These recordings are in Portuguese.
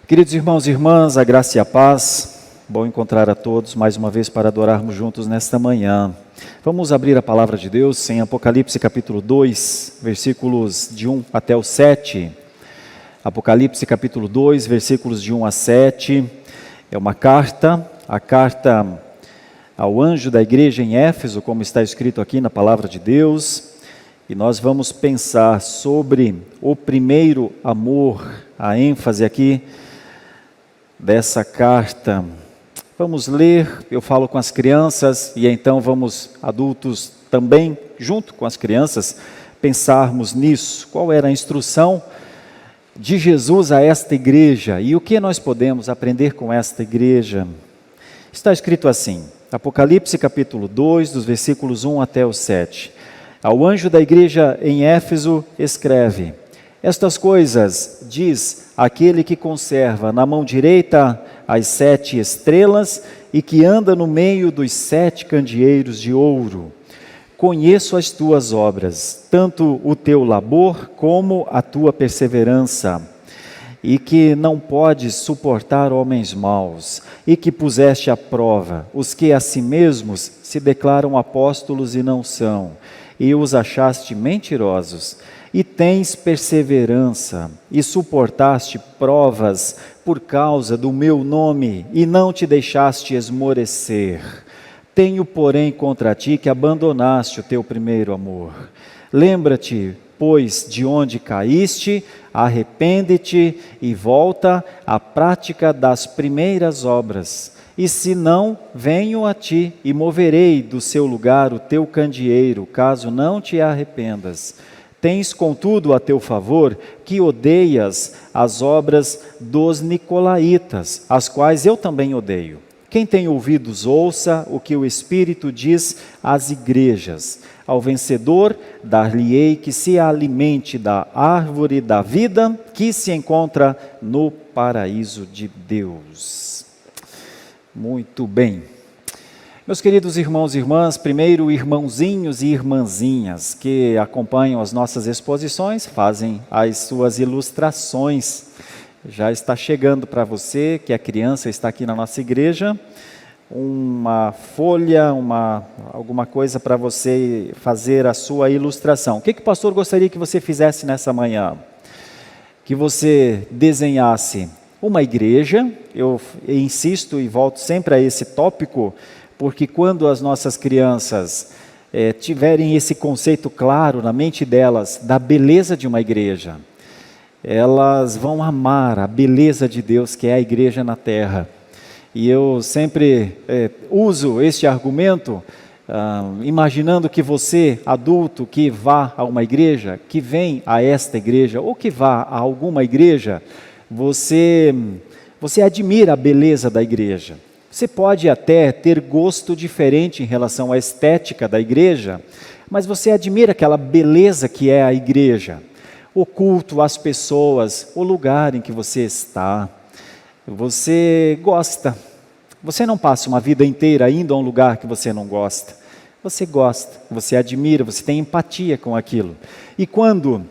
Queridos irmãos e irmãs, a graça e a paz, bom encontrar a todos mais uma vez para adorarmos juntos nesta manhã. Vamos abrir a palavra de Deus em Apocalipse capítulo 2, versículos de 1 até o 7. Apocalipse capítulo 2, versículos de 1 a 7, é uma carta, a carta ao anjo da igreja em Éfeso, como está escrito aqui na palavra de Deus, e nós vamos pensar sobre o primeiro amor, a ênfase aqui dessa carta. Vamos ler, eu falo com as crianças e então vamos, adultos também, junto com as crianças, pensarmos nisso. Qual era a instrução de Jesus a esta igreja e o que nós podemos aprender com esta igreja? Está escrito assim, Apocalipse capítulo 2, dos versículos 1 até o 7. Ao anjo da igreja em Éfeso escreve: estas coisas diz aquele que conserva na mão direita as 7 estrelas e que anda no meio dos 7 candeeiros de ouro. Conheço as tuas obras, tanto o teu labor como a tua perseverança, e que não podes suportar homens maus, e que puseste à prova os que a si mesmos se declaram apóstolos e não são, e os achaste mentirosos. E tens perseverança, e suportaste provas por causa do meu nome, e não te deixaste esmorecer. Tenho, porém, contra ti que abandonaste o teu primeiro amor. Lembra-te, pois, de onde caíste, arrepende-te e volta à prática das primeiras obras. E se não, venho a ti e moverei do seu lugar o teu candeeiro, caso não te arrependas. Tens, contudo, a teu favor, que odeias as obras dos nicolaítas, as quais eu também odeio. Quem tem ouvidos, ouça o que o Espírito diz às igrejas. Ao vencedor, dar-lhe-ei que se alimente da árvore da vida, que se encontra no paraíso de Deus. Muito bem. Meus queridos irmãos e irmãs, primeiro irmãozinhos e irmãzinhas que acompanham as nossas exposições, fazem as suas ilustrações. Já está chegando para você, que a criança está aqui na nossa igreja, uma folha, alguma coisa para você fazer a sua ilustração. O que o pastor gostaria que você fizesse nessa manhã? Que você desenhasse uma igreja. Eu insisto e volto sempre a esse tópico, porque quando as nossas crianças tiverem esse conceito claro na mente delas, da beleza de uma igreja, elas vão amar a beleza de Deus, que é a igreja na terra. E eu sempre uso este argumento, imaginando que você, adulto, que vá a uma igreja, que vem a esta igreja, ou que vá a alguma igreja, você admira a beleza da igreja. Você pode até ter gosto diferente em relação à estética da igreja, mas você admira aquela beleza que é a igreja. O culto, as pessoas, o lugar em que você está. Você gosta. Você não passa uma vida inteira indo a um lugar que você não gosta. Você gosta, você admira, você tem empatia com aquilo. E quando,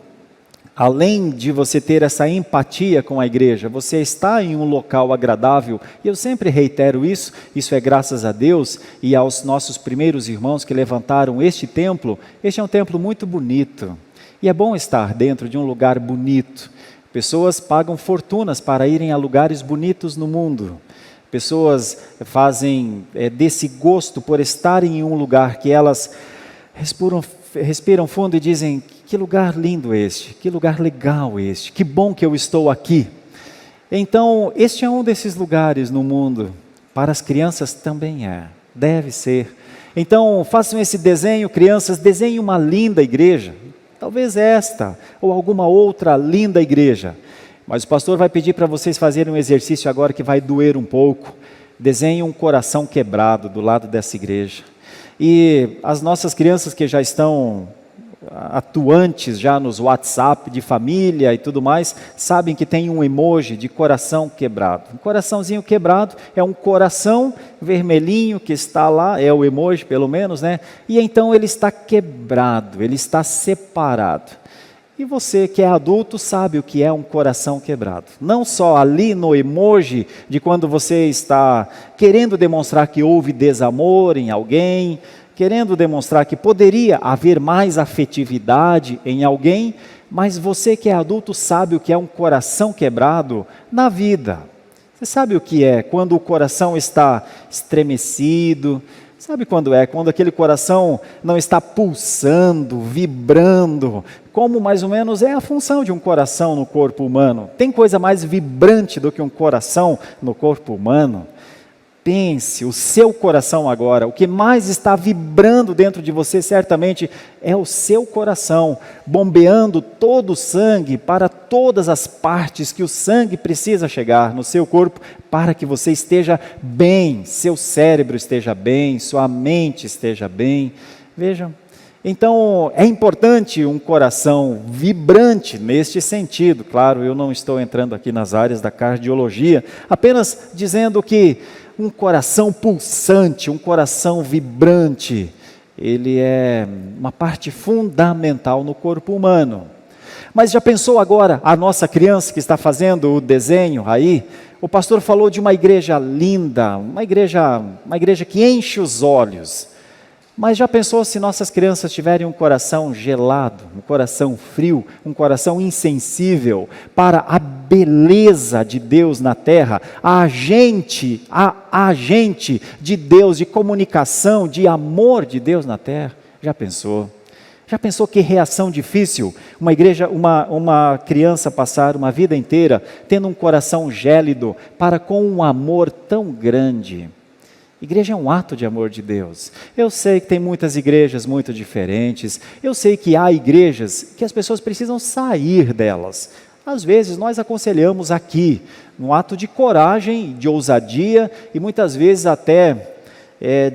além de você ter essa empatia com a igreja, você está em um local agradável, e eu sempre reitero isso é graças a Deus e aos nossos primeiros irmãos que levantaram este templo. Este é um templo muito bonito, e é bom estar dentro de um lugar bonito. Pessoas pagam fortunas para irem a lugares bonitos no mundo. Pessoas fazem desse gosto por estarem em um lugar que elas respiram fundo e dizem: que lugar lindo este, que lugar legal este, que bom que eu estou aqui. Então, este é um desses lugares no mundo, para as crianças também deve ser. Então, façam esse desenho, crianças, desenhem uma linda igreja, talvez esta, ou alguma outra linda igreja. Mas o pastor vai pedir para vocês fazerem um exercício agora que vai doer um pouco. Desenhem um coração quebrado do lado dessa igreja. E as nossas crianças que já estão atuantes já nos WhatsApp de família e tudo mais, sabem que tem um emoji de coração quebrado. Um coraçãozinho quebrado é um coração vermelhinho que está lá, é o emoji pelo menos, né? E então ele está quebrado, ele está separado. E você que é adulto sabe o que é um coração quebrado. Não só ali no emoji de quando você está querendo demonstrar que houve desamor em alguém, querendo demonstrar que poderia haver mais afetividade em alguém, mas você que é adulto sabe o que é um coração quebrado na vida. Você sabe o que é quando o coração está estremecido? Sabe quando é? Quando aquele coração não está pulsando, vibrando, como mais ou menos é a função de um coração no corpo humano. Tem coisa mais vibrante do que um coração no corpo humano? Pense, o seu coração agora, o que mais está vibrando dentro de você certamente é o seu coração, bombeando todo o sangue para todas as partes que o sangue precisa chegar no seu corpo, para que você esteja bem, seu cérebro esteja bem, sua mente esteja bem. Vejam, então é importante um coração vibrante neste sentido. Claro, eu não estou entrando aqui nas áreas da cardiologia, apenas dizendo que um coração pulsante, um coração vibrante, ele é uma parte fundamental no corpo humano. Mas já pensou agora a nossa criança que está fazendo o desenho aí? O pastor falou de uma igreja linda, uma igreja que enche os olhos. Mas já pensou se nossas crianças tiverem um coração gelado, um coração frio, um coração insensível para a beleza de Deus na terra, a agente de Deus, de comunicação, de amor de Deus na terra? Já pensou? Já pensou que reação difícil uma criança passar uma vida inteira tendo um coração gélido para com um amor tão grande? Igreja é um ato de amor de Deus. Eu sei que tem muitas igrejas muito diferentes. Eu sei que há igrejas que as pessoas precisam sair delas. Às vezes nós aconselhamos aqui, num ato de coragem, de ousadia e muitas vezes até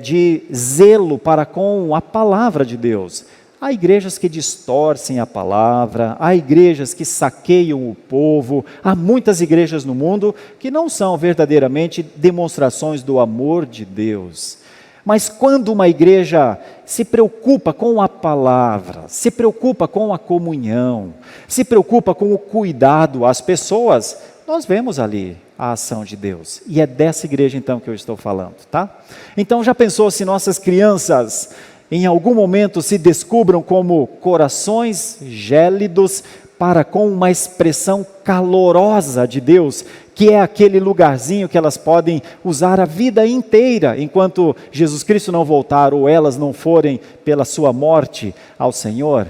de zelo para com a palavra de Deus. Há igrejas que distorcem a palavra, há igrejas que saqueiam o povo, há muitas igrejas no mundo que não são verdadeiramente demonstrações do amor de Deus. Mas quando uma igreja se preocupa com a palavra, se preocupa com a comunhão, se preocupa com o cuidado às pessoas, nós vemos ali a ação de Deus. E é dessa igreja então que eu estou falando, tá? Então já pensou se nossas crianças em algum momento se descubram como corações gélidos para com uma expressão calorosa de Deus, que é aquele lugarzinho que elas podem usar a vida inteira, enquanto Jesus Cristo não voltar ou elas não forem pela sua morte ao Senhor?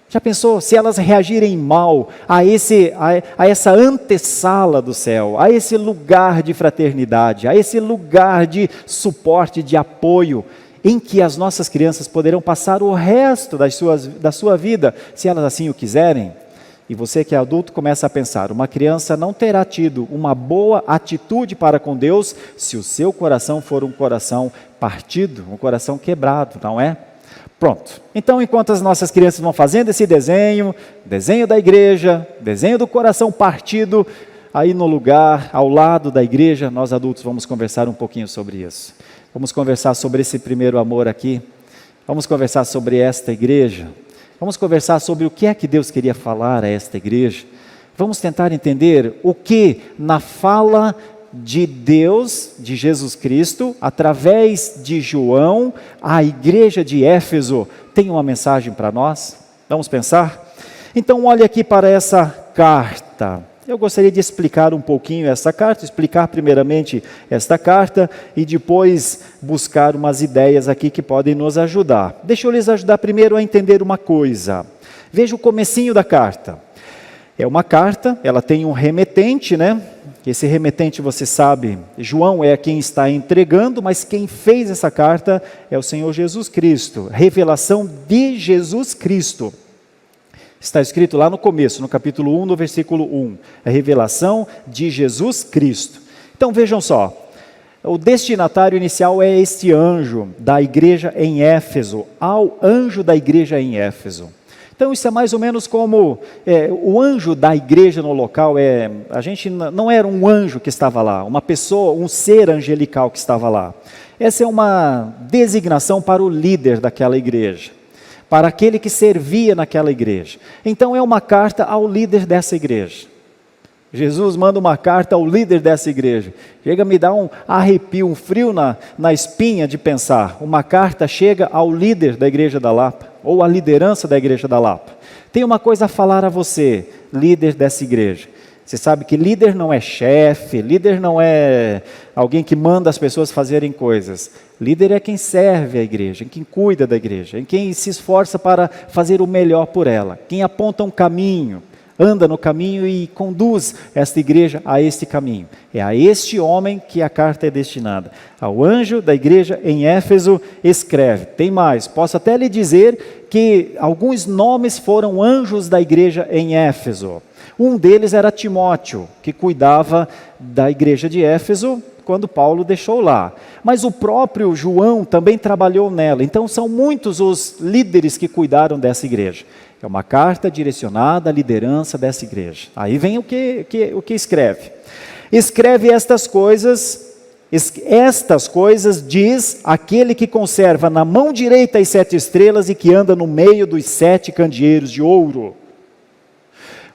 Já pensou se elas reagirem mal a essa antessala do céu, a esse lugar de fraternidade, a esse lugar de suporte, de apoio, em que as nossas crianças poderão passar o resto da sua vida, se elas assim o quiserem? E você que é adulto começa a pensar, uma criança não terá tido uma boa atitude para com Deus, se o seu coração for um coração partido, um coração quebrado, não é? Pronto, então enquanto as nossas crianças vão fazendo esse desenho da igreja, desenho do coração partido, aí no lugar, ao lado da igreja, nós adultos vamos conversar um pouquinho sobre isso. Vamos conversar sobre esse primeiro amor aqui. Vamos conversar sobre esta igreja. Vamos conversar sobre o que é que Deus queria falar a esta igreja. Vamos tentar entender o que na fala de Deus, de Jesus Cristo, através de João, a igreja de Éfeso tem uma mensagem para nós. Vamos pensar? Então olhe aqui para essa carta. Eu gostaria de explicar um pouquinho essa carta, explicar primeiramente esta carta e depois buscar umas ideias aqui que podem nos ajudar. Deixa eu lhes ajudar primeiro a entender uma coisa. Veja o comecinho da carta. É uma carta, ela tem um remetente, né? Esse remetente, você sabe, João é quem está entregando, mas quem fez essa carta é o Senhor Jesus Cristo. Revelação de Jesus Cristo. Está escrito lá no começo, no capítulo 1, no versículo 1. A revelação de Jesus Cristo. Então vejam só, o destinatário inicial é este anjo da igreja em Éfeso, ao anjo da igreja em Éfeso. Então isso é mais ou menos como o anjo da igreja no local, a gente não era um anjo que estava lá, uma pessoa, um ser angelical que estava lá. Essa é uma designação para o líder daquela igreja. para aquele que servia naquela igreja. Então é uma carta ao líder dessa igreja. Jesus manda uma carta ao líder dessa igreja. Chega a me dar um arrepio, um frio na espinha de pensar. Uma carta chega ao líder da igreja da Lapa, ou à liderança da igreja da Lapa. Tem uma coisa a falar a você, líder dessa igreja. Você sabe que líder não é chefe, líder não é alguém que manda as pessoas fazerem coisas. Líder é quem serve a igreja, quem cuida da igreja, quem se esforça para fazer o melhor por ela, quem aponta um caminho, anda no caminho e conduz esta igreja a este caminho. É a este homem que a carta é destinada. Ao anjo da igreja em Éfeso escreve. Tem mais, posso até lhe dizer que alguns nomes foram anjos da igreja em Éfeso. Um deles era Timóteo, que cuidava da igreja de Éfeso quando Paulo deixou lá. Mas o próprio João também trabalhou nela. Então são muitos os líderes que cuidaram dessa igreja. É uma carta direcionada à liderança dessa igreja. Aí vem o que escreve. Escreve estas coisas diz aquele que conserva na mão direita as 7 estrelas e que anda no meio dos 7 candeeiros de ouro.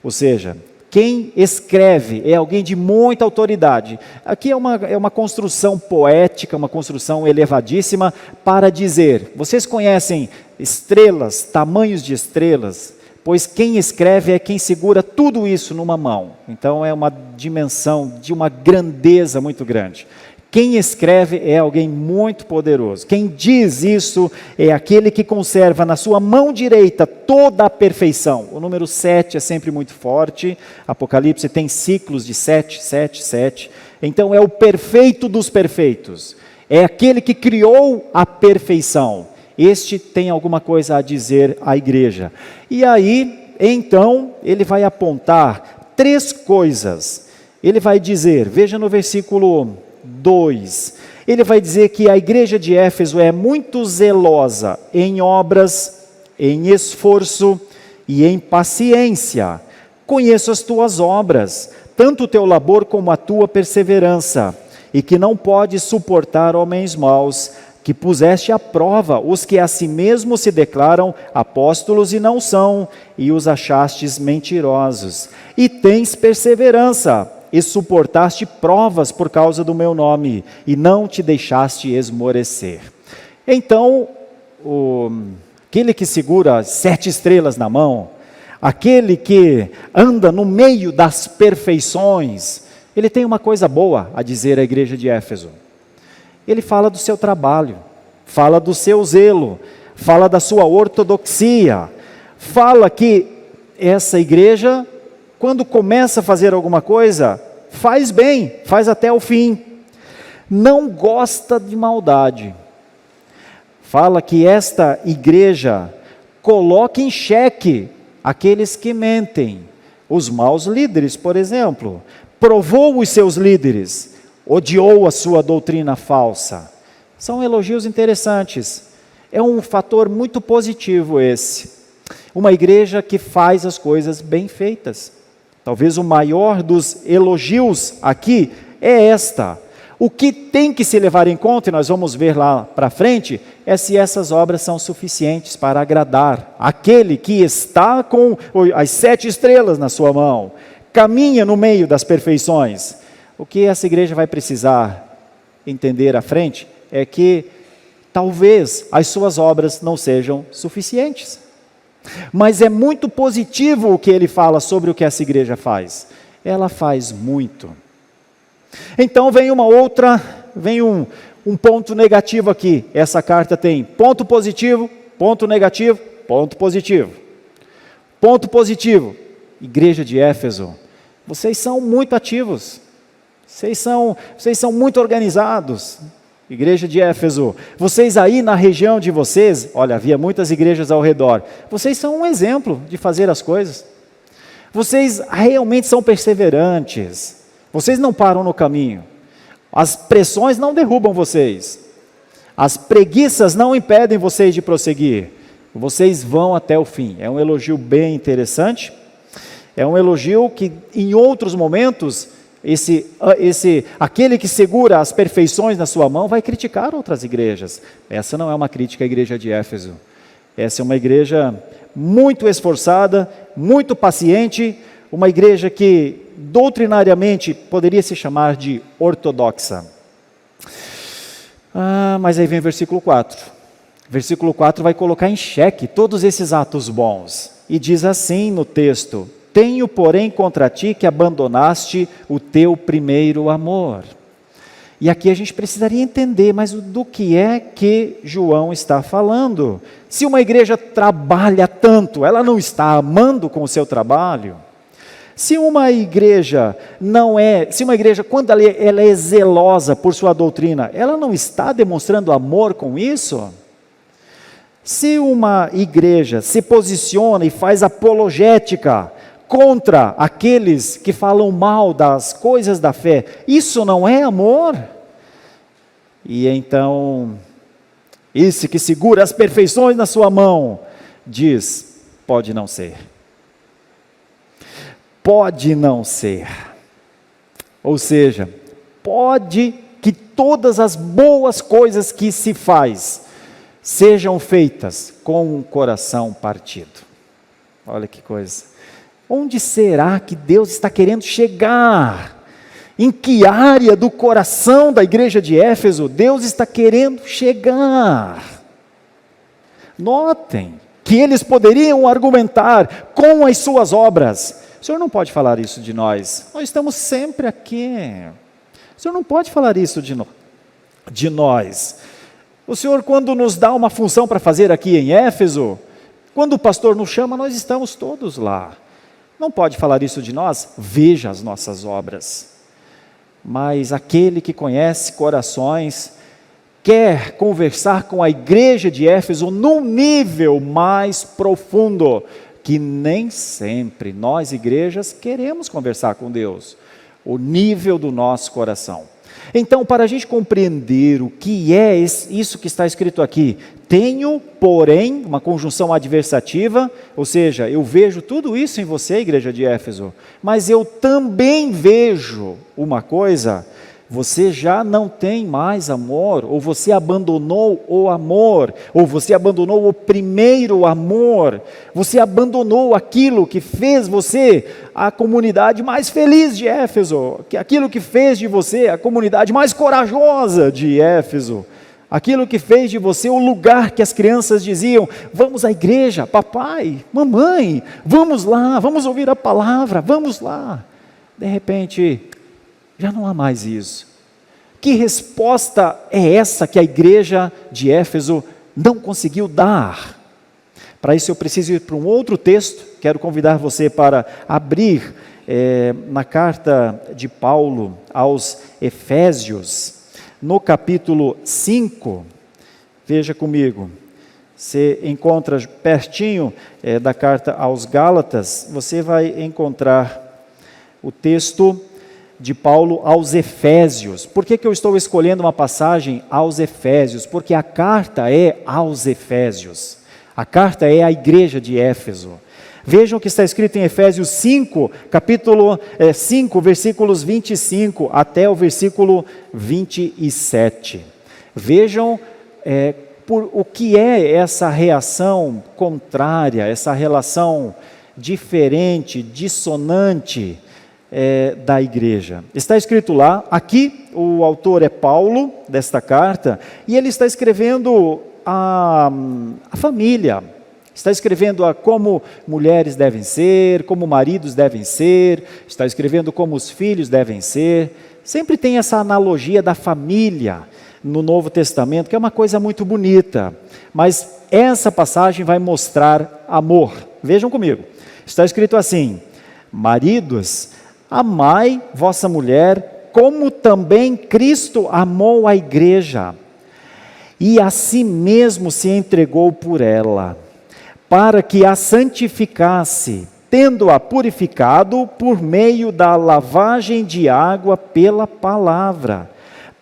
Ou seja, quem escreve é alguém de muita autoridade. Aqui é uma construção poética, uma construção elevadíssima para dizer, vocês conhecem estrelas, tamanhos de estrelas? Pois quem escreve é quem segura tudo isso numa mão. Então é uma dimensão de uma grandeza muito grande. Quem escreve é alguém muito poderoso. Quem diz isso é aquele que conserva na sua mão direita toda a perfeição. O número 7 é sempre muito forte. Apocalipse tem ciclos de 7, 7, 7. Então é o perfeito dos perfeitos. É aquele que criou a perfeição. Este tem alguma coisa a dizer à igreja. E aí, então, ele vai apontar 3 coisas. Ele vai dizer, veja no versículo 2, ele vai dizer que a igreja de Éfeso é muito zelosa em obras, em esforço e em paciência. Conheço as tuas obras, tanto o teu labor como a tua perseverança, e que não podes suportar homens maus, que puseste à prova os que a si mesmos se declaram apóstolos e não são, e os achastes mentirosos. E tens perseverança, e suportaste provas por causa do meu nome, e não te deixaste esmorecer. Então, aquele que segura as 7 estrelas na mão, aquele que anda no meio das perfeições, ele tem uma coisa boa a dizer à igreja de Éfeso. Ele fala do seu trabalho, fala do seu zelo, fala da sua ortodoxia, fala que essa igreja, quando começa a fazer alguma coisa, faz bem, faz até o fim. Não gosta de maldade. Fala que esta igreja coloca em xeque aqueles que mentem. Os maus líderes, por exemplo. Provou os seus líderes, odiou a sua doutrina falsa. São elogios interessantes. É um fator muito positivo esse. Uma igreja que faz as coisas bem feitas. Talvez o maior dos elogios aqui é esta. O que tem que se levar em conta, e nós vamos ver lá para frente, é se essas obras são suficientes para agradar aquele que está com as 7 estrelas na sua mão, caminha no meio das perfeições. O que essa igreja vai precisar entender à frente é que talvez as suas obras não sejam suficientes. Mas é muito positivo o que ele fala sobre o que essa igreja faz. Ela faz muito. Então vem um ponto negativo aqui. Essa carta tem ponto positivo, ponto negativo, ponto positivo. Ponto positivo. Igreja de Éfeso, vocês são muito ativos. Vocês são muito organizados. Igreja de Éfeso, vocês aí na região de vocês, olha, havia muitas igrejas ao redor, vocês são um exemplo de fazer as coisas. Vocês realmente são perseverantes, vocês não param no caminho, as pressões não derrubam vocês, as preguiças não impedem vocês de prosseguir, vocês vão até o fim. É um elogio bem interessante, é um elogio que em outros momentos, aquele que segura as perfeições na sua mão vai criticar outras igrejas. Essa não é uma crítica à igreja de Éfeso. Essa é uma igreja muito esforçada, muito paciente, uma igreja que doutrinariamente poderia se chamar de ortodoxa. Mas aí vem o versículo 4. Versículo 4 vai colocar em xeque todos esses atos bons. E diz assim no texto: tenho, porém, contra ti que abandonaste o teu primeiro amor. E aqui a gente precisaria entender, mas do que é que João está falando? Se uma igreja trabalha tanto, ela não está amando com o seu trabalho? Se uma igreja quando ela é zelosa por sua doutrina, ela não está demonstrando amor com isso? Se uma igreja se posiciona e faz apologética contra aqueles que falam mal das coisas da fé, isso não é amor? E então, esse que segura as perfeições na sua mão, diz, pode não ser. Pode não ser. Ou seja, pode que todas as boas coisas que se faz, sejam feitas com um coração partido. Olha que coisa. Onde será que Deus está querendo chegar? Em que área do coração da igreja de Éfeso Deus está querendo chegar? Notem que eles poderiam argumentar com as suas obras. O Senhor não pode falar isso de nós. Nós estamos sempre aqui. O Senhor não pode falar isso de nós. O Senhor, quando nos dá uma função para fazer aqui em Éfeso, quando o pastor nos chama, nós estamos todos lá. Não pode falar isso de nós? Veja as nossas obras. Mas aquele que conhece corações, quer conversar com a igreja de Éfeso num nível mais profundo, que nem sempre nós, igrejas, queremos conversar com Deus. O nível do nosso coração. Então, para a gente compreender o que é isso que está escrito aqui, tenho, porém, uma conjunção adversativa, ou seja, eu vejo tudo isso em você, igreja de Éfeso, mas eu também vejo uma coisa: você já não tem mais amor, ou você abandonou o amor, ou você abandonou o primeiro amor, você abandonou aquilo que fez você a comunidade mais feliz de Éfeso, aquilo que fez de você a comunidade mais corajosa de Éfeso, aquilo que fez de você o lugar que as crianças diziam: vamos à igreja, papai, mamãe, vamos lá, vamos ouvir a palavra, vamos lá. De repente, já não há mais isso. Que resposta é essa que a igreja de Éfeso não conseguiu dar? Para isso eu preciso ir para um outro texto. Quero convidar você para abrir na carta de Paulo aos Efésios, no capítulo 5, veja comigo, você encontra pertinho da carta aos Gálatas, você vai encontrar o texto de Paulo aos Efésios. Por que eu estou escolhendo uma passagem aos Efésios? Porque a carta é aos Efésios, a carta é à igreja de Éfeso. Vejam o que está escrito em Efésios 5, capítulo 5, versículos 25 até o versículo 27. Vejam por o que é essa reação contrária, essa relação diferente, dissonante da igreja. Está escrito lá, aqui o autor é Paulo, desta carta, e ele está escrevendo a família. Está escrevendo a como mulheres devem ser, como maridos devem ser, está escrevendo como os filhos devem ser. Sempre tem essa analogia da família no Novo Testamento, que é uma coisa muito bonita. Mas essa passagem vai mostrar amor. Vejam comigo. Está escrito assim: maridos, amai vossa mulher, como também Cristo amou a igreja, e a si mesmo se entregou por ela, para que a santificasse, tendo-a purificado por meio da lavagem de água pela palavra,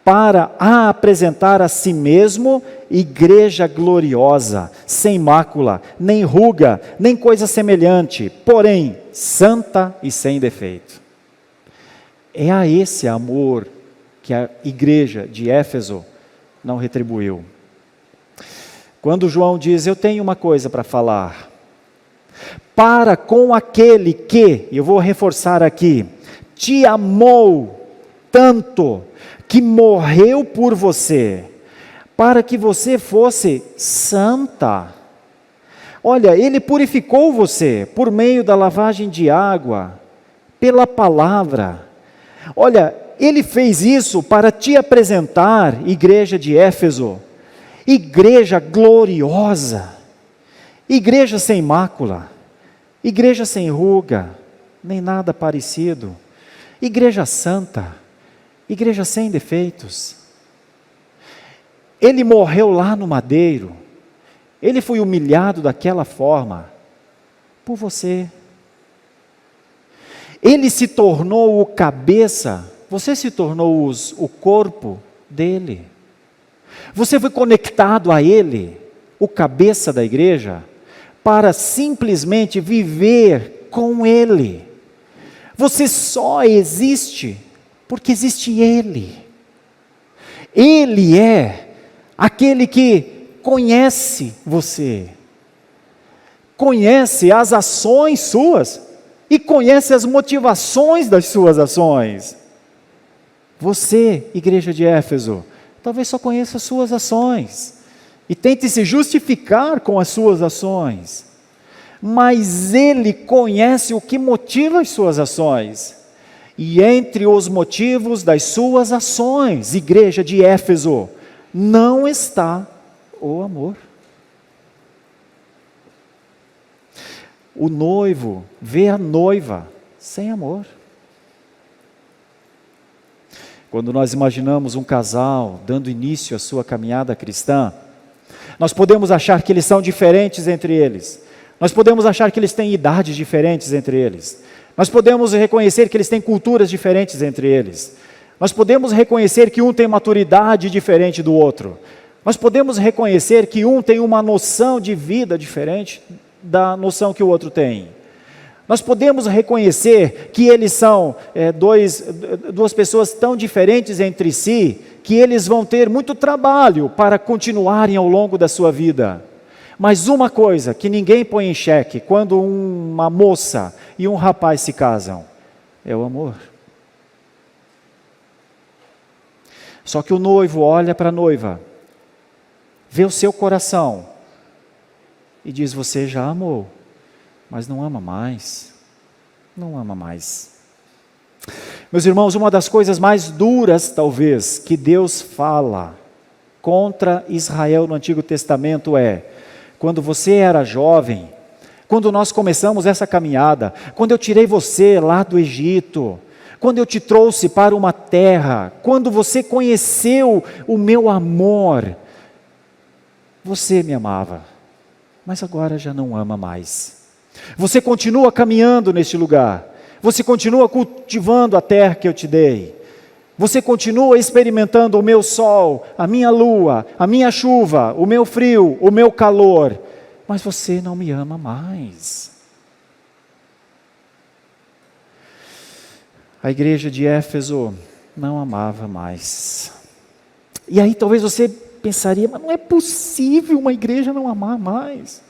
para a apresentar a si mesmo igreja gloriosa, sem mácula, nem ruga, nem coisa semelhante, porém santa e sem defeito. É a esse amor que a igreja de Éfeso não retribuiu. Quando João diz, eu tenho uma coisa para falar, para com aquele que, eu vou reforçar aqui, te amou tanto, que morreu por você, para que você fosse santa. Olha, Ele purificou você por meio da lavagem de água, pela palavra. Olha, Ele fez isso para te apresentar, igreja de Éfeso, igreja gloriosa, igreja sem mácula, igreja sem ruga, nem nada parecido, igreja santa, igreja sem defeitos. Ele morreu lá no madeiro, Ele foi humilhado daquela forma, por você. Ele se tornou o cabeça, você se tornou o corpo dele. Você foi conectado a Ele, o cabeça da igreja, para simplesmente viver com Ele. Você só existe porque existe Ele. Ele é aquele que conhece você, conhece as ações suas e conhece as motivações das suas ações. Você, igreja de Éfeso, talvez só conheça as suas ações e tente se justificar com as suas ações, mas Ele conhece o que motiva as suas ações, e entre os motivos das suas ações, igreja de Éfeso, não está o amor. O noivo vê a noiva sem amor. Quando nós imaginamos um casal dando início à sua caminhada cristã, nós podemos achar que eles são diferentes entre eles. Nós podemos achar que eles têm idades diferentes entre eles. Nós podemos reconhecer que eles têm culturas diferentes entre eles. Nós podemos reconhecer que um tem maturidade diferente do outro. Nós podemos reconhecer que um tem uma noção de vida diferente da noção que o outro tem. Nós podemos reconhecer que eles são duas pessoas tão diferentes entre si, que eles vão ter muito trabalho para continuarem ao longo da sua vida. Mas uma coisa que ninguém põe em xeque, quando uma moça e um rapaz se casam, é o amor. Só que o noivo olha para a noiva, vê o seu coração e diz, você já amou, mas não ama mais, não ama mais. Meus irmãos, uma das coisas mais duras, talvez, que Deus fala contra Israel no Antigo Testamento é, quando você era jovem, quando nós começamos essa caminhada, quando eu tirei você lá do Egito, quando eu te trouxe para uma terra, quando você conheceu o meu amor, você me amava, mas agora já não ama mais. Você continua caminhando neste lugar, você continua cultivando a terra que eu te dei, você continua experimentando o meu sol, a minha lua, a minha chuva, o meu frio, o meu calor, mas você não me ama mais. A igreja de Éfeso não amava mais. E aí talvez você pensaria, mas não é possível uma igreja não amar mais.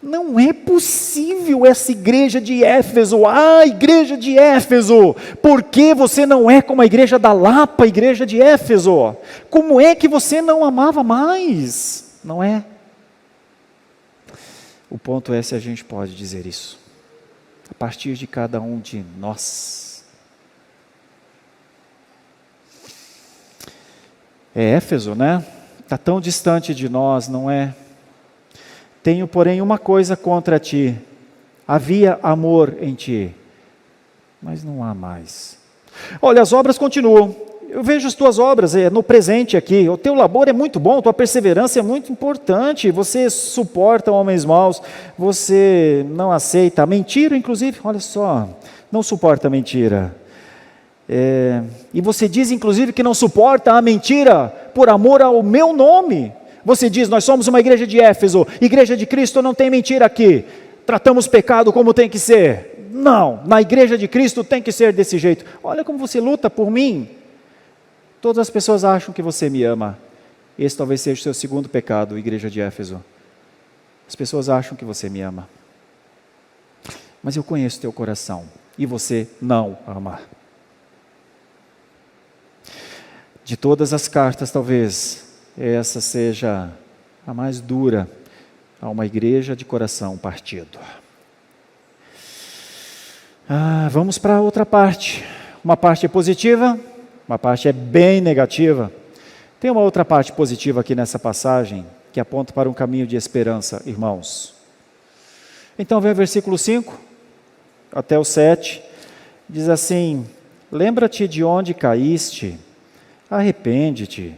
Não é possível essa igreja de Éfeso, igreja de Éfeso, por que você não é como a igreja da Lapa, a igreja de Éfeso? Como é que você não amava mais? Não é? O ponto é se a gente pode dizer isso, a partir de cada um de nós. É Éfeso, né? Está tão distante de nós, não é? Tenho, porém, uma coisa contra ti. Havia amor em ti, mas não há mais. Olha, as obras continuam. Eu vejo as tuas obras no presente aqui. O teu labor é muito bom, tua perseverança é muito importante. Você suporta homens maus, você não aceita a mentira, inclusive, olha só, não suporta a mentira. E você diz, inclusive, que não suporta a mentira por amor ao meu nome. Você diz, nós somos uma igreja de Éfeso, igreja de Cristo, não tem mentira aqui. Tratamos pecado como tem que ser. Não, na igreja de Cristo tem que ser desse jeito. Olha como você luta por mim. Todas as pessoas acham que você me ama. Esse talvez seja o seu segundo pecado, igreja de Éfeso. As pessoas acham que você me ama, mas eu conheço teu coração e você não ama. De todas as cartas, talvez essa seja a mais dura a uma igreja de coração partido. Vamos para a outra parte. Uma parte é positiva, uma parte é bem negativa. Tem uma outra parte positiva aqui nessa passagem, que aponta para um caminho de esperança, irmãos. Então vem o versículo 5 até o 7, diz assim: lembra-te de onde caíste, arrepende-te,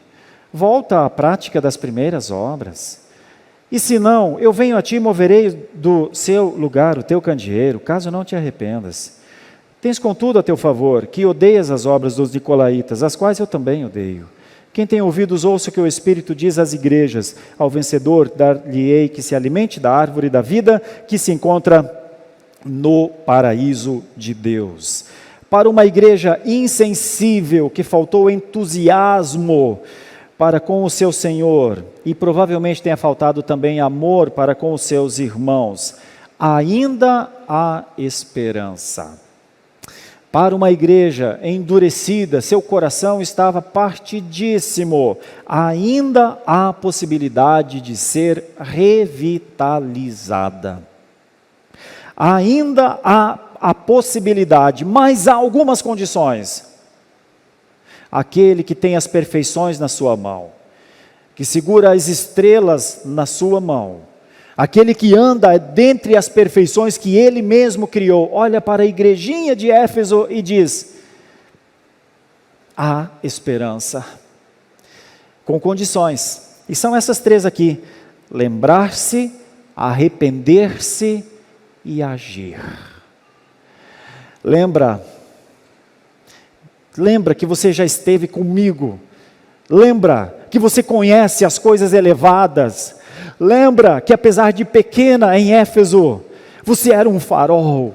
volta à prática das primeiras obras. E se não, eu venho a ti e moverei do seu lugar o teu candeeiro, caso não te arrependas. Tens contudo a teu favor, que odeias as obras dos nicolaítas, as quais eu também odeio. Quem tem ouvidos, ouça o que o Espírito diz às igrejas. Ao vencedor dar-lhe-ei que se alimente da árvore da vida, que se encontra no paraíso de Deus. Para uma igreja insensível, que faltou entusiasmo para com o seu Senhor, e provavelmente tenha faltado também amor para com os seus irmãos, ainda há esperança. Para uma igreja endurecida, seu coração estava partidíssimo, ainda há possibilidade de ser revitalizada. Ainda há a possibilidade, mas há algumas condições. Aquele que tem as perfeições na sua mão, que segura as estrelas na sua mão, aquele que anda dentre as perfeições que ele mesmo criou, olha para a igrejinha de Éfeso e diz: há esperança, com condições, e são essas três aqui: lembrar-se, arrepender-se e agir. Lembra que você já esteve comigo, lembra que você conhece as coisas elevadas, lembra que apesar de pequena em Éfeso, você era um farol.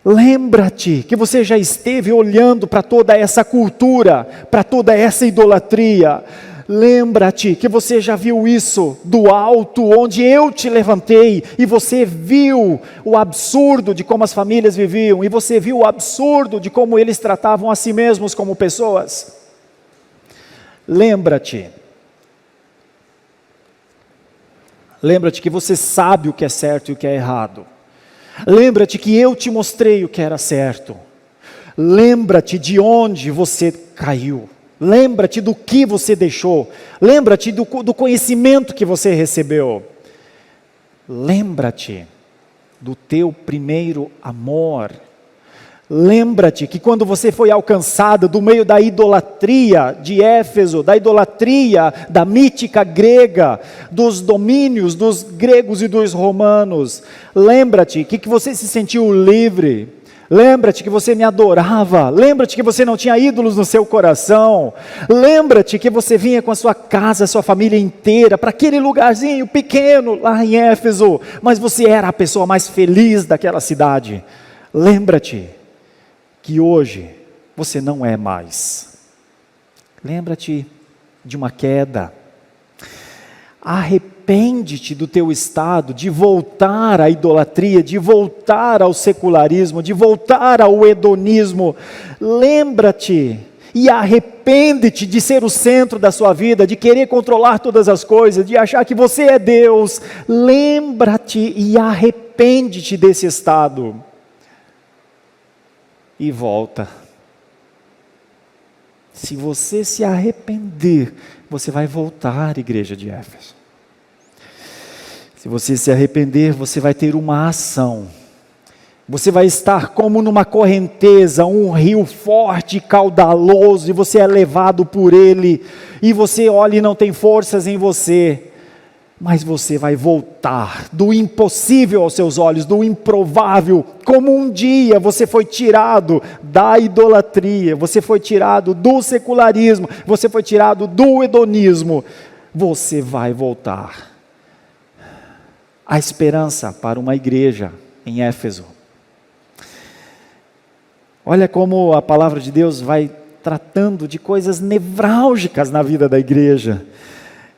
Lembra-te que você já esteve olhando para toda essa cultura, para toda essa idolatria. Lembra-te que você já viu isso do alto, onde eu te levantei, e você viu o absurdo de como as famílias viviam, e você viu o absurdo de como eles tratavam a si mesmos como pessoas. Lembra-te que você sabe o que é certo e o que é errado. Lembra-te que eu te mostrei o que era certo. Lembra-te de onde você caiu. Lembra-te do que você deixou. Lembra-te do conhecimento que você recebeu. Lembra-te do teu primeiro amor. Lembra-te que quando você foi alcançado do meio da idolatria de Éfeso, da idolatria da mítica grega, dos domínios dos gregos e dos romanos, lembra-te que você se sentiu livre. Lembra-te que você me adorava. Lembra-te que você não tinha ídolos no seu coração. Lembra-te que você vinha com a sua casa, a sua família inteira, para aquele lugarzinho pequeno lá em Éfeso, mas você era a pessoa mais feliz daquela cidade. Lembra-te que hoje você não é mais. Lembra-te de uma queda. Arrepende-te do teu estado, de voltar à idolatria, de voltar ao secularismo, de voltar ao hedonismo. Lembra-te e arrepende-te de ser o centro da sua vida, de querer controlar todas as coisas, de achar que você é Deus. Lembra-te e arrepende-te desse estado. E volta. Se você se arrepender, você vai voltar, igreja de Éfeso. Se você se arrepender, você vai ter uma ação. Você vai estar como numa correnteza, um rio forte e caudaloso, e você é levado por ele, e você olha e não tem forças em você, mas você vai voltar do impossível aos seus olhos, do improvável, como um dia você foi tirado da idolatria, você foi tirado do secularismo, você foi tirado do hedonismo, você vai voltar. A esperança para uma igreja em Éfeso. Olha como a palavra de Deus vai tratando de coisas nevrálgicas na vida da igreja.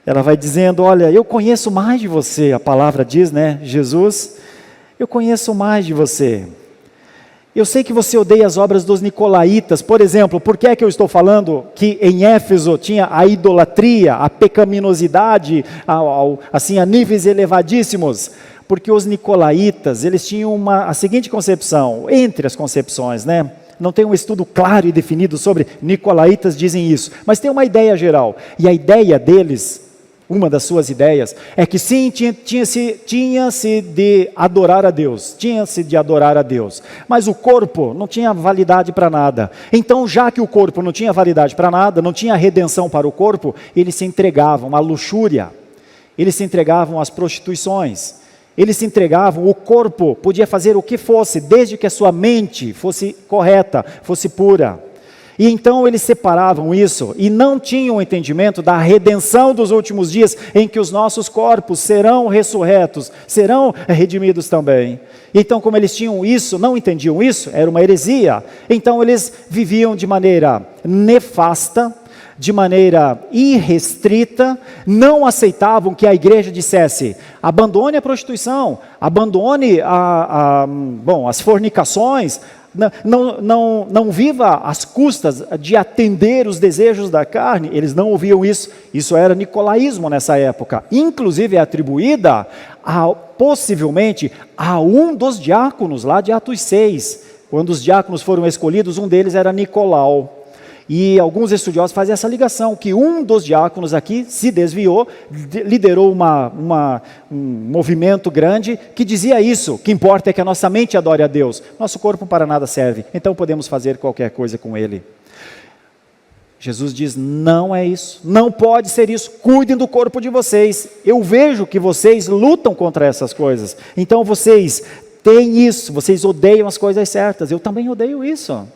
Ela vai dizendo, olha, eu conheço mais de você, a palavra diz, né, Jesus, eu conheço mais de você. Eu sei que você odeia as obras dos nicolaítas, por exemplo, por que é que eu estou falando que em Éfeso tinha a idolatria, a pecaminosidade, assim, a níveis elevadíssimos? Porque os nicolaítas, eles tinham a seguinte concepção, entre as concepções, né? Não tem um estudo claro e definido sobre nicolaítas dizem isso, mas tem uma ideia geral, e a ideia deles, uma das suas ideias, é que sim, tinha-se de adorar a Deus, mas o corpo não tinha validade para nada. Então, já que o corpo não tinha validade para nada, não tinha redenção para o corpo, eles se entregavam à luxúria, eles se entregavam às prostituições, eles se entregavam, o corpo podia fazer o que fosse, desde que a sua mente fosse correta, fosse pura. E então eles separavam isso e não tinham entendimento da redenção dos últimos dias, em que os nossos corpos serão ressurretos, serão redimidos também. Então, como eles tinham isso, não entendiam isso, era uma heresia, então eles viviam de maneira nefasta, de maneira irrestrita, não aceitavam que a igreja dissesse, abandone a prostituição, abandone as fornicações, não viva às custas de atender os desejos da carne. Eles não ouviam isso. Isso era nicolaísmo nessa época. Inclusive é atribuída possivelmente a um dos diáconos lá de Atos 6. Quando os diáconos foram escolhidos, um deles era Nicolau. E alguns estudiosos fazem essa ligação, que um dos diáconos aqui se desviou, liderou um movimento grande que dizia isso, o que importa é que a nossa mente adore a Deus, nosso corpo para nada serve, então podemos fazer qualquer coisa com ele. Jesus diz, não é isso, não pode ser isso, cuidem do corpo de vocês, eu vejo que vocês lutam contra essas coisas, então vocês têm isso, vocês odeiam as coisas certas, eu também odeio isso.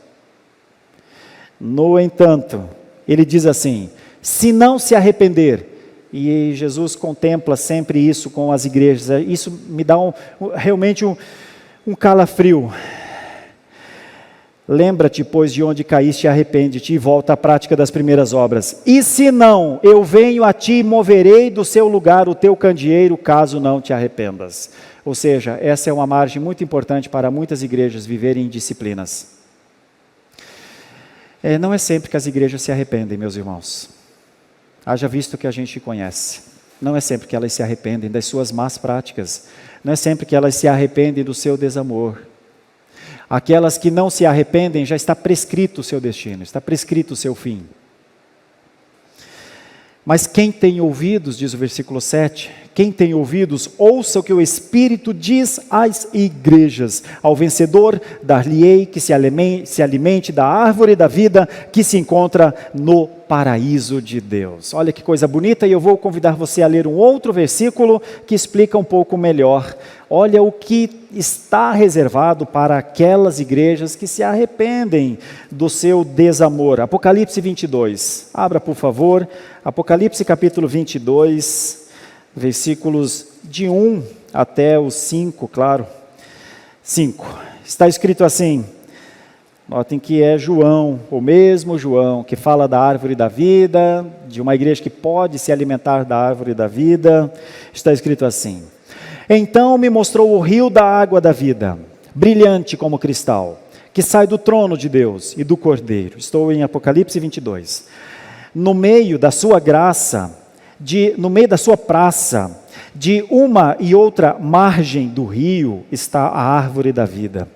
No entanto, ele diz assim, se não se arrepender, e Jesus contempla sempre isso com as igrejas, isso me dá realmente um calafrio. Lembra-te, pois, de onde caíste, arrepende-te e volta à prática das primeiras obras. E se não, eu venho a ti e moverei do seu lugar o teu candeeiro, caso não te arrependas. Ou seja, essa é uma margem muito importante para muitas igrejas viverem em disciplinas. Não é sempre que as igrejas se arrependem, meus irmãos. Haja visto que a gente conhece. Não é sempre que elas se arrependem das suas más práticas. Não é sempre que elas se arrependem do seu desamor. Aquelas que não se arrependem, já está prescrito o seu destino, está prescrito o seu fim. Mas quem tem ouvidos, diz o versículo 7, quem tem ouvidos, ouça o que o Espírito diz às igrejas. Ao vencedor, dar-lhe-ei que se alimente da árvore da vida que se encontra no paraíso de Deus. Olha que coisa bonita, e eu vou convidar você a ler um outro versículo que explica um pouco melhor. Olha o que está reservado para aquelas igrejas que se arrependem do seu desamor. Apocalipse 22, abra por favor, Apocalipse capítulo 22, versículos de 1 até o 5, claro, 5, está escrito assim, notem que é João, o mesmo João, que fala da árvore da vida, de uma igreja que pode se alimentar da árvore da vida, está escrito assim, então me mostrou o rio da água da vida, brilhante como cristal, que sai do trono de Deus e do Cordeiro. Estou em Apocalipse 22. No meio da sua graça, no meio da sua praça, de uma e outra margem do rio, está a árvore da vida,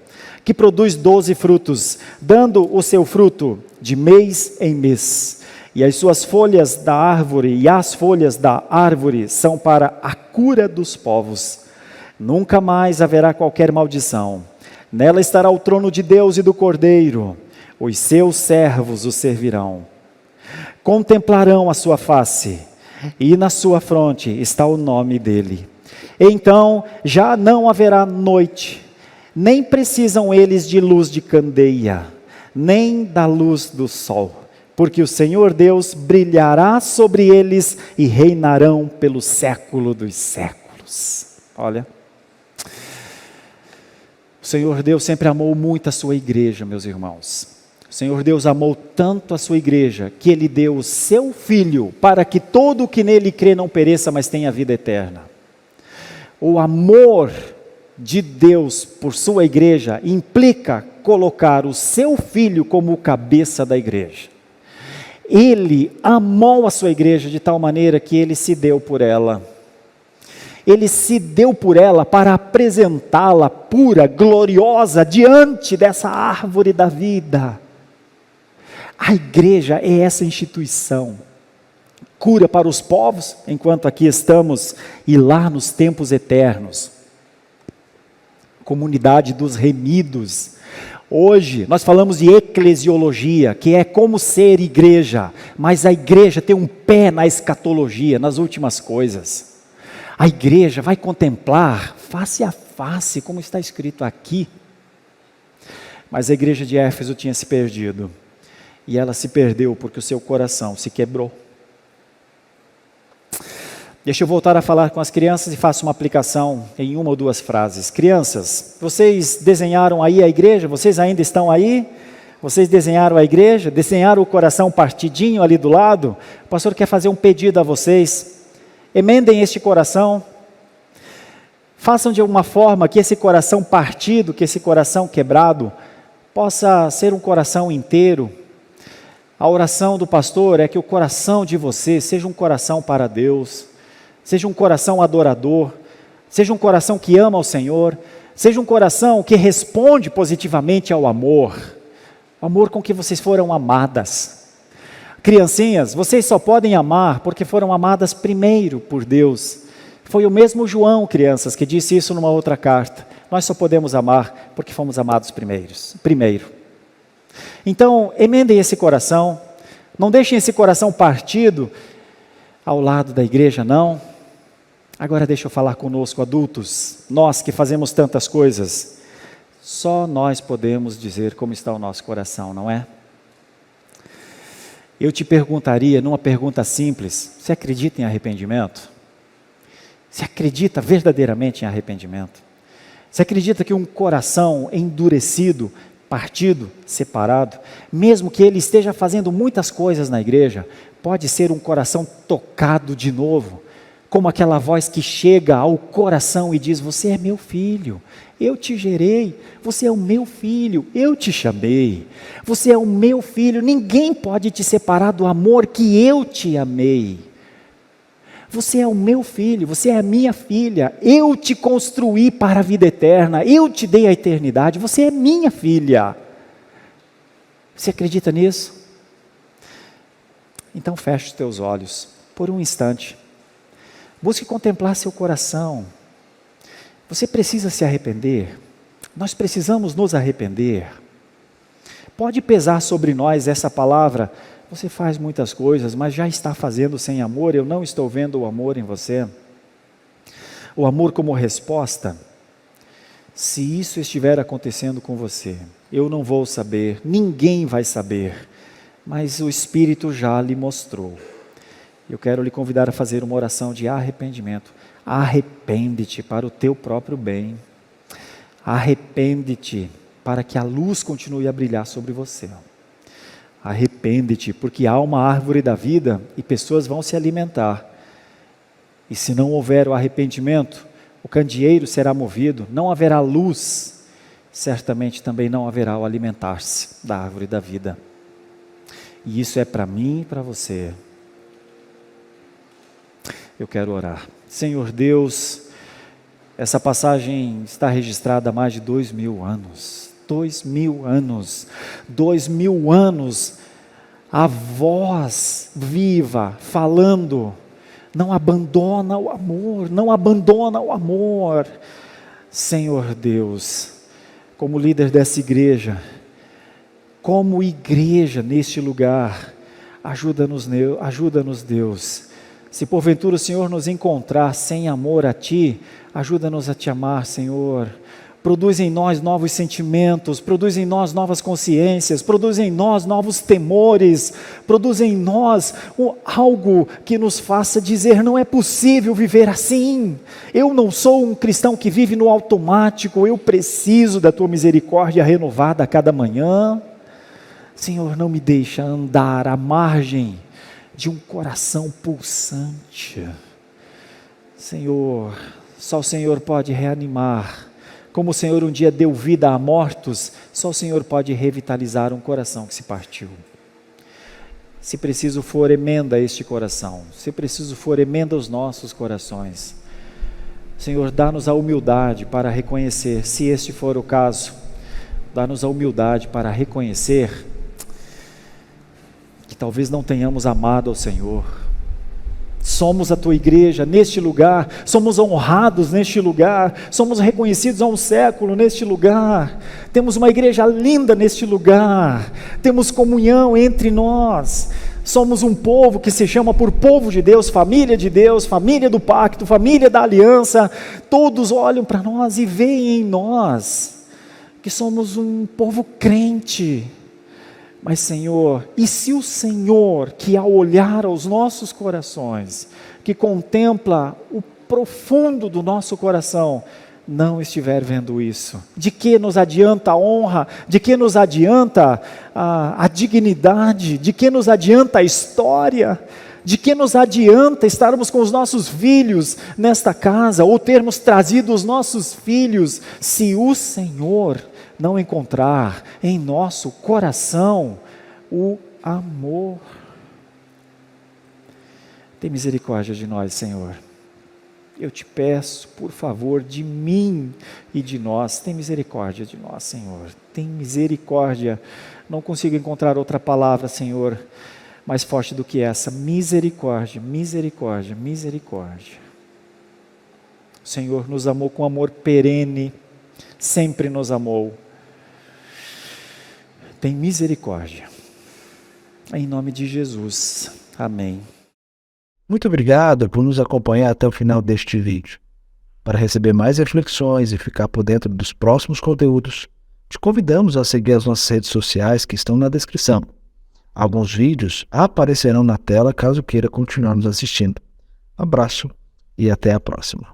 que produz 12 frutos, dando o seu fruto de mês em mês. E as suas folhas da árvore e as folhas da árvore são para a cura dos povos. Nunca mais haverá qualquer maldição. Nela estará o trono de Deus e do Cordeiro. Os seus servos o servirão. Contemplarão a sua face, e na sua fronte está o nome dele. Então já não haverá noite, nem precisam eles de luz de candeia, nem da luz do sol, porque o Senhor Deus brilhará sobre eles e reinarão pelo século dos séculos. Olha, o Senhor Deus sempre amou muito a sua igreja, meus irmãos. O Senhor Deus amou tanto a sua igreja, que Ele deu o seu Filho, para que todo o que nele crê não pereça, mas tenha vida eterna. O amor de Deus por sua igreja implica colocar o seu Filho como o cabeça da igreja. Ele amou a sua igreja de tal maneira que Ele se deu por ela. Ele se deu por ela para apresentá-la pura, gloriosa, diante dessa árvore da vida. A igreja é essa instituição. Cura para os povos, enquanto aqui estamos, e lá nos tempos eternos. Comunidade dos remidos. Hoje nós falamos de eclesiologia, que é como ser igreja, mas a igreja tem um pé na escatologia, nas últimas coisas. A igreja vai contemplar face a face, como está escrito aqui. Mas a igreja de Éfeso tinha se perdido, e ela se perdeu porque o seu coração se quebrou. Deixa eu voltar a falar com as crianças e faço uma aplicação em uma ou duas frases. Crianças, vocês desenharam aí a igreja? Vocês ainda estão aí? Vocês desenharam a igreja? Desenharam o coração partidinho ali do lado? O pastor quer fazer um pedido a vocês. Emendem este coração. Façam de alguma forma que esse coração partido, que esse coração quebrado, possa ser um coração inteiro. A oração do pastor é que o coração de vocês seja um coração para Deus. Seja um coração adorador, seja um coração que ama ao Senhor, seja um coração que responde positivamente ao amor, o amor com que vocês foram amadas. Criancinhas, vocês só podem amar porque foram amadas primeiro por Deus. Foi o mesmo João, crianças, que disse isso numa outra carta. Nós só podemos amar porque fomos amados primeiro. Então, emendem esse coração, não deixem esse coração partido ao lado da igreja, não. Agora deixa eu falar conosco, adultos, nós que fazemos tantas coisas, só nós podemos dizer como está o nosso coração, não é? Eu te perguntaria, numa pergunta simples, você acredita em arrependimento? Você acredita verdadeiramente em arrependimento? Você acredita que um coração endurecido, partido, separado, mesmo que ele esteja fazendo muitas coisas na igreja, pode ser um coração tocado de novo, como aquela voz que chega ao coração e diz: você é meu filho, eu te gerei, você é o meu filho, eu te chamei, você é o meu filho, ninguém pode te separar do amor que eu te amei. Você é o meu filho, você é a minha filha, eu te construí para a vida eterna, eu te dei a eternidade, você é minha filha. Você acredita nisso? Então feche os teus olhos por um instante. Busque contemplar seu coração. Você precisa se arrepender. Nós precisamos nos arrepender. Pode pesar sobre nós essa palavra: você faz muitas coisas, mas já está fazendo sem amor, eu não estou vendo o amor em você. O amor como resposta. Se isso estiver acontecendo com você, eu não vou saber, ninguém vai saber, mas o Espírito já lhe mostrou. Eu quero lhe convidar a fazer uma oração de arrependimento. Arrepende-te para o teu próprio bem. Arrepende-te para que a luz continue a brilhar sobre você. Arrepende-te, porque há uma árvore da vida e pessoas vão se alimentar. E se não houver o arrependimento, o candeeiro será movido, não haverá luz, certamente também não haverá o alimentar-se da árvore da vida. E isso é para mim e para você. Eu quero orar. Senhor Deus, essa passagem está registrada há mais de 2000 anos. 2000 anos. 2000 anos. A voz viva, falando: não abandona o amor, não abandona o amor. Senhor Deus, como líder dessa igreja, como igreja neste lugar, ajuda-nos Deus. Se porventura o Senhor nos encontrar sem amor a Ti, ajuda-nos a Te amar, Senhor. Produz em nós novos sentimentos, produz em nós novas consciências, produz em nós novos temores, produz em nós algo que nos faça dizer: não é possível viver assim. Eu não sou um cristão que vive no automático, eu preciso da Tua misericórdia renovada a cada manhã. Senhor, não me deixa andar à margem de um coração pulsante. Senhor, só o Senhor pode reanimar. Como o Senhor um dia deu vida a mortos, só o Senhor pode revitalizar um coração que se partiu. Se preciso for, emenda este coração. Se preciso for, emenda os nossos corações. Senhor, dá-nos a humildade para reconhecer, se este for o caso, dá-nos a humildade para reconhecer que talvez não tenhamos amado ao Senhor. Somos a tua igreja neste lugar, somos honrados neste lugar, somos reconhecidos há um século neste lugar, temos uma igreja linda neste lugar, temos comunhão entre nós, somos um povo que se chama por povo de Deus, família do pacto, família da aliança. Todos olham para nós e veem em nós que somos um povo crente. Mas Senhor, e se o Senhor, que ao olhar aos nossos corações, que contempla o profundo do nosso coração, não estiver vendo isso? De que nos adianta a honra? De que nos adianta a dignidade? De que nos adianta a história? De que nos adianta estarmos com os nossos filhos nesta casa, ou termos trazido os nossos filhos, se o Senhor não encontrar em nosso coração o amor? Tem misericórdia de nós, Senhor. Eu te peço, por favor, de mim e de nós. Tem misericórdia de nós, Senhor. Tem misericórdia. Não consigo encontrar outra palavra, Senhor, mais forte do que essa. Misericórdia, misericórdia, misericórdia. O Senhor nos amou com amor perene, sempre nos amou. Tem misericórdia. Em nome de Jesus. Amém. Muito obrigado por nos acompanhar até o final deste vídeo. Para receber mais reflexões e ficar por dentro dos próximos conteúdos, te convidamos a seguir as nossas redes sociais que estão na descrição. Alguns vídeos aparecerão na tela caso queira continuar nos assistindo. Abraço e até a próxima.